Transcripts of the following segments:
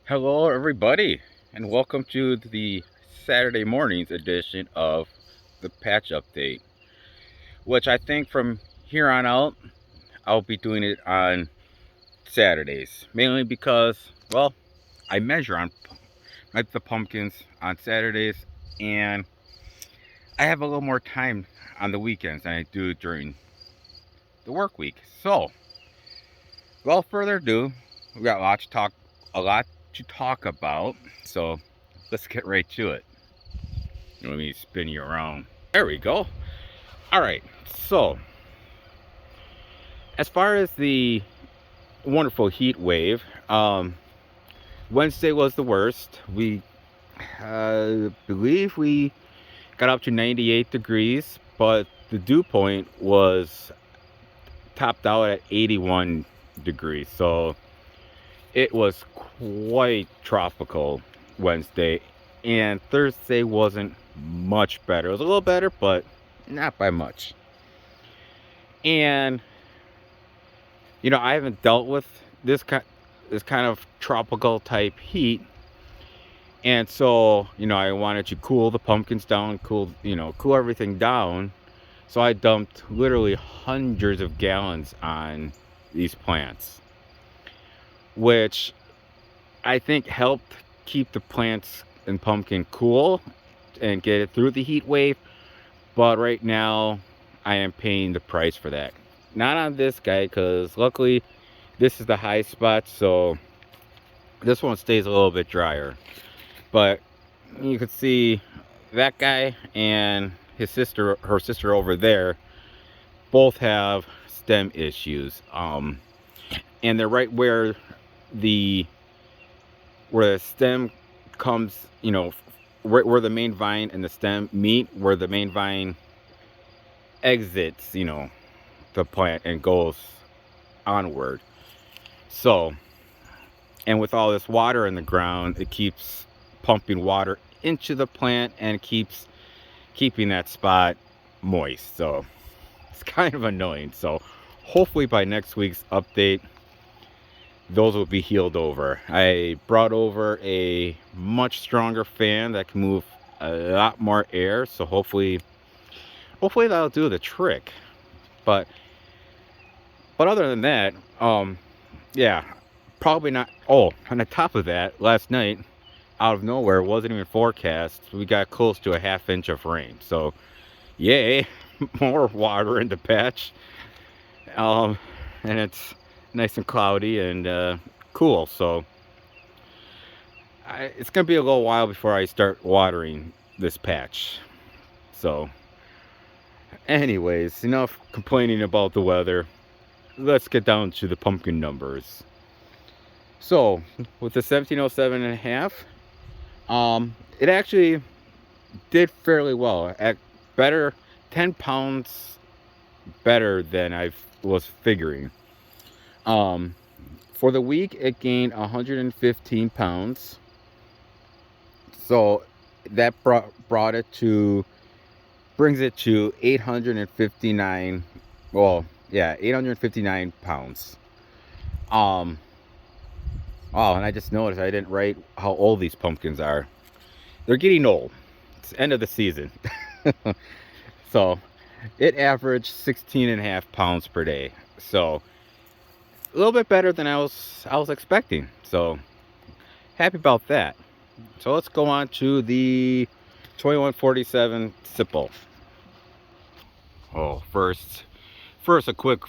Hello, everybody, and welcome to the Saturday mornings edition of the Patch Update, which I think from here on out I'll be doing it on Saturdays, mainly because, well, I measure on the pumpkins on Saturdays, and I have a little more time on the weekends than I do during the work week. So, without further ado, we got a lot to talk about. So, let's get right to it. Let me spin you around. There we go. All right. So, as far as the wonderful heat wave, Wednesday was the worst. We believe we got up to 98 degrees, but the dew point was topped out at 81 degrees. So, it was quite tropical Wednesday, and Thursday wasn't much better. It was a little better, but not by much. And I haven't dealt with this kind of tropical type heat, and so I wanted to cool the pumpkins down, cool everything down. So I dumped literally hundreds of gallons on these plants, which I think helped keep the plants and pumpkin cool and get it through the heat wave. But right now, I am paying the price for that. Not on this guy, because luckily this is the high spot, so this one stays a little bit drier. But you can see that guy and her sister over there, both have stem issues. And they're right the where the stem comes, where the main vine and the stem meet, where the main vine exits, the plant and goes onward. So, and with all this water in the ground, it keeps pumping water into the plant and keeps keeping that spot moist. So it's kind of annoying. So hopefully by next week's update, those will be healed over. I brought over a much stronger fan that can move a lot more air. So hopefully that'll do the trick. But other than that, yeah, probably not. Oh, on the top of that, last night, out of nowhere, wasn't even forecast, we got close to a half inch of rain. So, yay, more water in the patch. And it's nice and cloudy and cool. So, it's gonna be a little while before I start watering this patch. So, anyways, enough complaining about the weather. Let's get down to the pumpkin numbers. So, with the 1707 and a half, it actually did fairly well. At better, 10 pounds better than I was figuring. Um, for the week, it gained 115 pounds. So that brings it to 859. Well, yeah, 859 pounds. Oh, and I just noticed I didn't write how old these pumpkins are. They're getting old. It's the end of the season. So it averaged 16 and a half pounds per day. So a little bit better than I was expecting. So happy about that. So let's go on to the 2147 Sipple. Oh, first a quick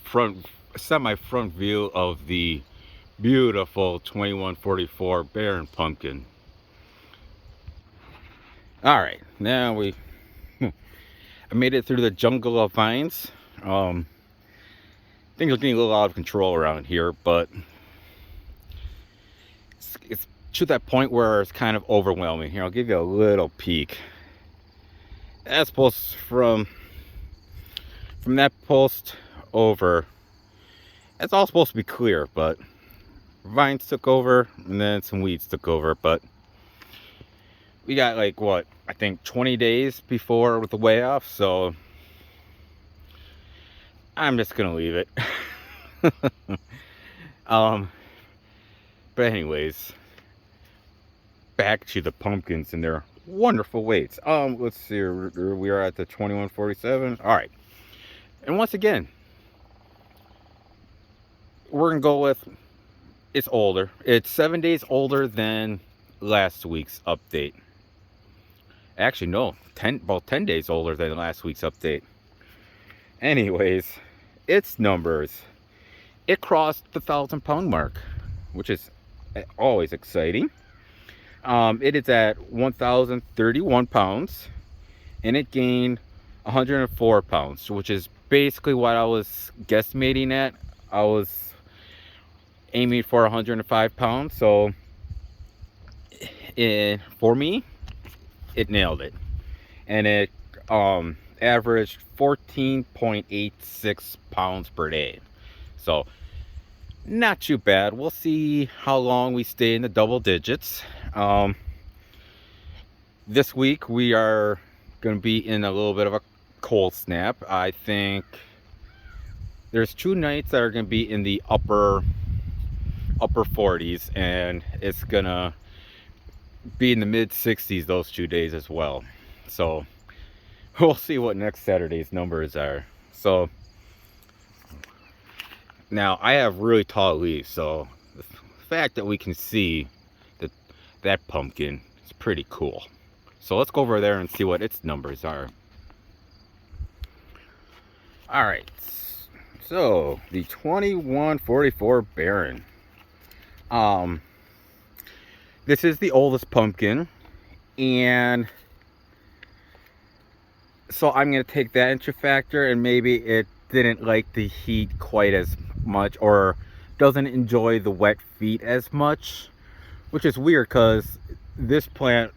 semi front view of the beautiful 2144 Baron pumpkin. All right, now I made it through the jungle of vines. Things are getting a little out of control around here, but it's to that point where it's kind of overwhelming. Here, I'll give you a little peek. That's supposed from that post over. It's all supposed to be clear, but vines took over, and then some weeds took over. But we got like what I think 20 days before with the way off, so I'm just gonna leave it. But anyways, back to the pumpkins and their wonderful weights. Let's see, we are at the 2147. All right, and once again, we're gonna go with, it's older. It's 7 days older than last week's update. Actually, no, about 10 days older than last week's update. Anyways, its numbers. It crossed the 1,000-pound mark, which is always exciting. It is at 1,031 pounds, and it gained 104 pounds, which is basically what I was guesstimating at. I was aiming for 105 pounds, so for me, it nailed it. And it averaged 14.86 pounds per day. So not too bad. We'll see how long we stay in the double digits. This week we are going to be in a little bit of a cold snap. I think there's 2 nights that are going to be in the upper 40s, and it's going to be in the mid 60s those 2 days as well. So we'll see what next Saturday's numbers are. So now I have really tall leaves, so the fact that we can see that pumpkin is pretty cool. So let's go over there and see what its numbers are. All right, so the 2144 Baron. This is the oldest pumpkin, and so I'm going to take that into factor, and maybe it didn't like the heat quite as much, or doesn't enjoy the wet feet as much, which is weird because this plant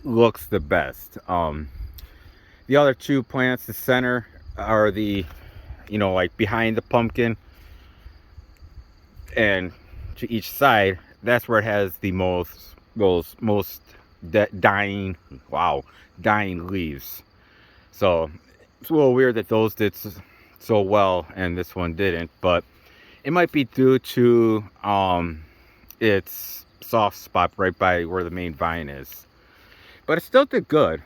looks the best. The other 2 plants, the center, are the, like behind the pumpkin, and to each side, that's where it has the most dying leaves. So it's a little weird that those did so well and this one didn't, but it might be due to its soft spot right by where the main vine is. But it still did good.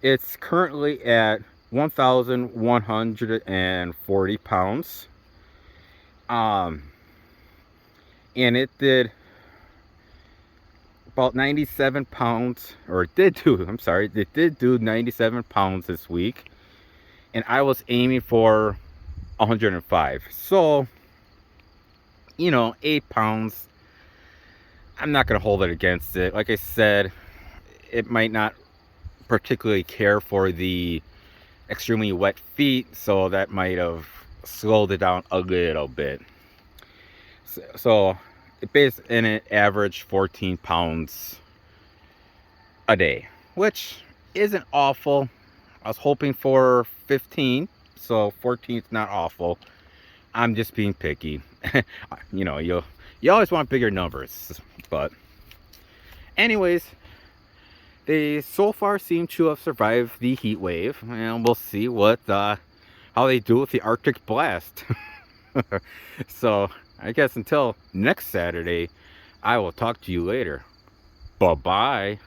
It's currently at 1,140 pounds. And it did about 97 pounds, or it did do 97 pounds this week, and I was aiming for 105. So 8 pounds, I'm not gonna hold it against it. Like I said, it might not particularly care for the extremely wet feet, so that might have slowed it down a little bit. So it averaged 14 pounds a day, which isn't awful. I was hoping for 15, so 14 is not awful. I'm just being picky. You always want bigger numbers, but anyways, they so far seem to have survived the heat wave, and we'll see how they do with the Arctic blast. So I guess until next Saturday, I will talk to you later. Bye-bye.